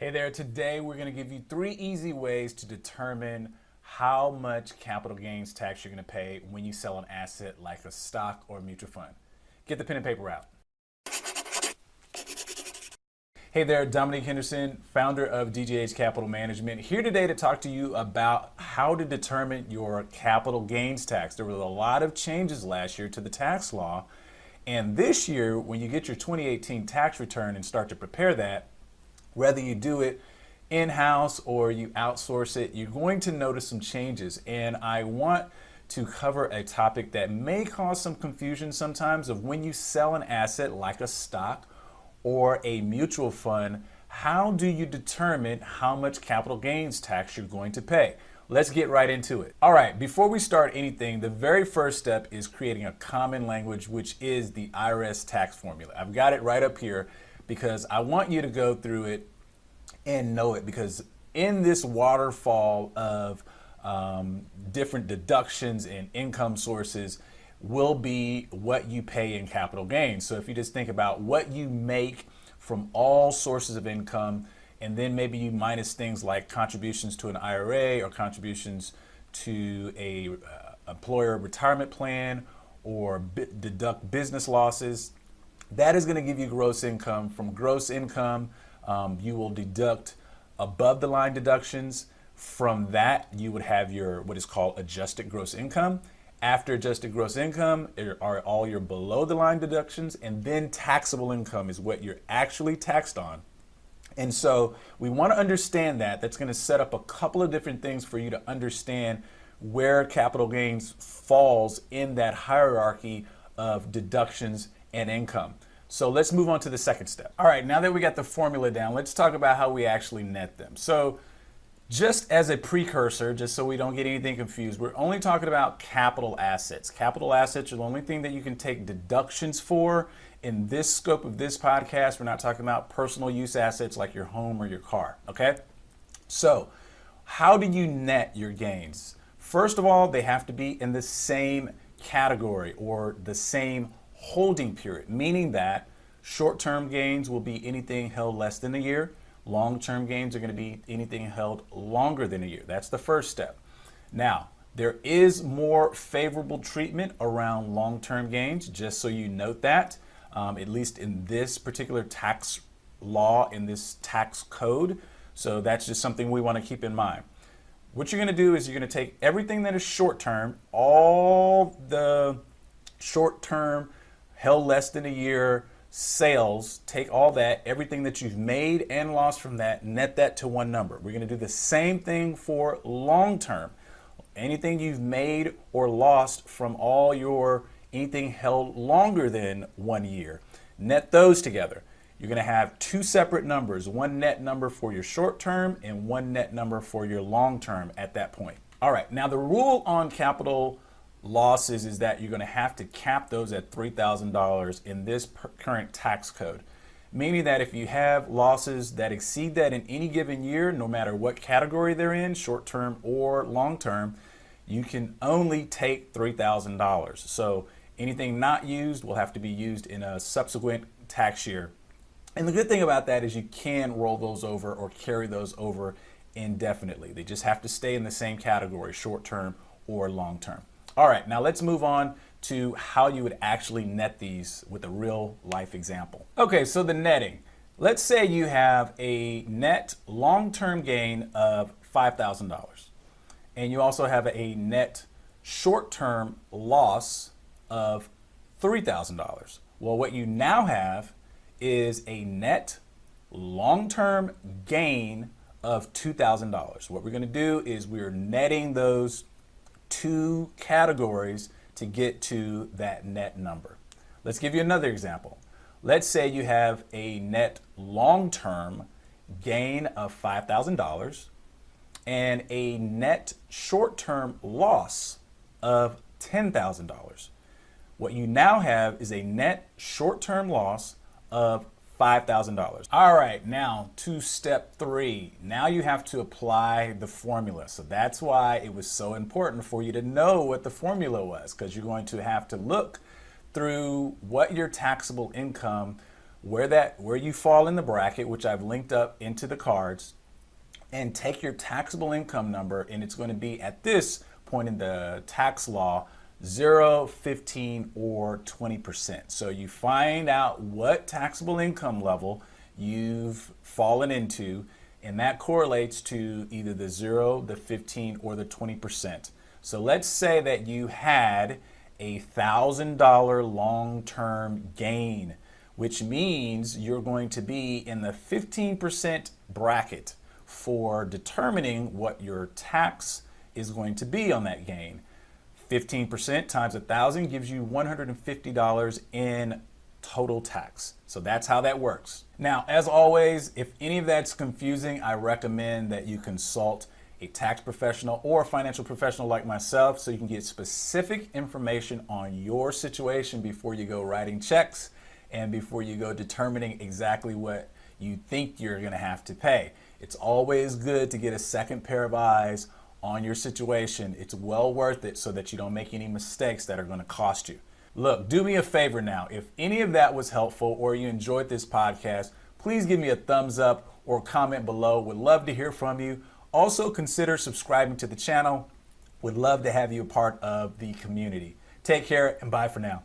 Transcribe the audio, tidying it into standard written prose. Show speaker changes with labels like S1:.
S1: Hey there, today we're going to give you 3 easy ways to determine how much capital gains tax you're going to pay when you sell an asset like a stock or mutual fund. Get the pen and paper out. Hey there, Dominique Henderson, founder of djh-capital management, here today to talk to you about how to determine your capital gains tax. There were a lot of changes last year to the tax law, and this year when you get your 2018 tax return and start to prepare that, whether you do it in-house or you outsource it, you're going to notice some changes. And I want to cover a topic that may cause some confusion sometimes of when you sell an asset like a stock or a mutual fund, how do you determine how much capital gains tax you're going to pay? Let's get right into it. All right, before we start anything, the very first step is creating a common language, which is the IRS tax formula. I've got it right up here, because I want you to go through it and know it, because in this waterfall of different deductions and income sources will be what you pay in capital gains. So if you just think about what you make from all sources of income, and then maybe you minus things like contributions to an IRA or contributions to a employer retirement plan, or deduct business losses, that is going to give you gross income. From gross income, you will deduct above the line deductions. From that, you would have your what is called adjusted gross income. After adjusted gross income are all your below the line deductions, and then taxable income is what you're actually taxed on. And so we want to understand that. That's going to set up a couple of different things for you to understand where capital gains falls in that hierarchy of deductions and income. So let's move on to the second step. All right, now that we got the formula down, let's talk about how we actually net them. So just as a precursor, just so we don't get anything confused, we're only talking about capital assets. Capital assets are the only thing that you can take deductions for. In this scope of this podcast, we're not talking about personal use assets like your home or your car, okay? So how do you net your gains? First of all, they have to be in the same category or the same holding period, meaning that short-term gains will be anything held less than a year. Long-term gains are going to be anything held longer than a year. That's the first step. Now, there is more favorable treatment around long-term gains, just so you note that, at least in this particular tax law, in this tax code. So that's just something we want to keep in mind. What you're going to do is you're going to take everything that is short-term, all the short-term held less than a year sales, take all that, everything that you've made and lost from that, net that to one number. We're going to do the same thing for long term. Anything you've made or lost from all your anything held longer than 1 year, net those together. You're going to have 2 separate numbers, one net number for your short term and one net number for your long term at that point. All right, now the rule on capital losses is that you're going to have to cap those at $3,000 in this current tax code, meaning that if you have losses that exceed that in any given year, no matter what category they're in, short-term or long-term, you can only take $3,000. So anything not used will have to be used in a subsequent tax year. And the good thing about that is you can roll those over or carry those over indefinitely. They just have to stay in the same category, short-term or long-term. All right, now let's move on to how you would actually net these with a real life example. Okay, so the netting. Let's say you have a net long-term gain of $5,000, and you also have a net short-term loss of $3,000. Well, what you now have is a net long-term gain of $2,000. What we're going to do is we're netting those 2 categories to get to that net number. Let's give you another example. Let's say you have a net long-term gain of $5,000 and a net short-term loss of $10,000. What you now have is a net short-term loss of $5,000. All right, now to step 3. Now you have to apply the formula. So that's why it was so important for you to know what the formula was, because you're going to have to look through what your taxable income where you fall in the bracket, which I've linked up into the cards, and take your taxable income number, and it's going to be at this point in the tax law 0, 15, or 20%. So you find out what taxable income level you've fallen into, and that correlates to either the 0, the 15, or the 20%. So let's say that you had a $1,000 long-term gain, which means you're going to be in the 15% bracket for determining what your tax is going to be on that gain. 15% times 1,000 gives you $150 in total tax. So that's how that works. Now, as always, if any of that's confusing, I recommend that you consult a tax professional or a financial professional like myself so you can get specific information on your situation before you go writing checks and before you go determining exactly what you think you're going to have to pay. It's always good to get a second pair of eyes on your situation. It's well worth it so that you don't make any mistakes that are going to cost you. Look, do me a favor now. If any of that was helpful or you enjoyed this podcast, please give me a thumbs up or comment below. Would love to hear from you. Also, consider subscribing to the channel. Would love to have you a part of the community. Take care and bye for now.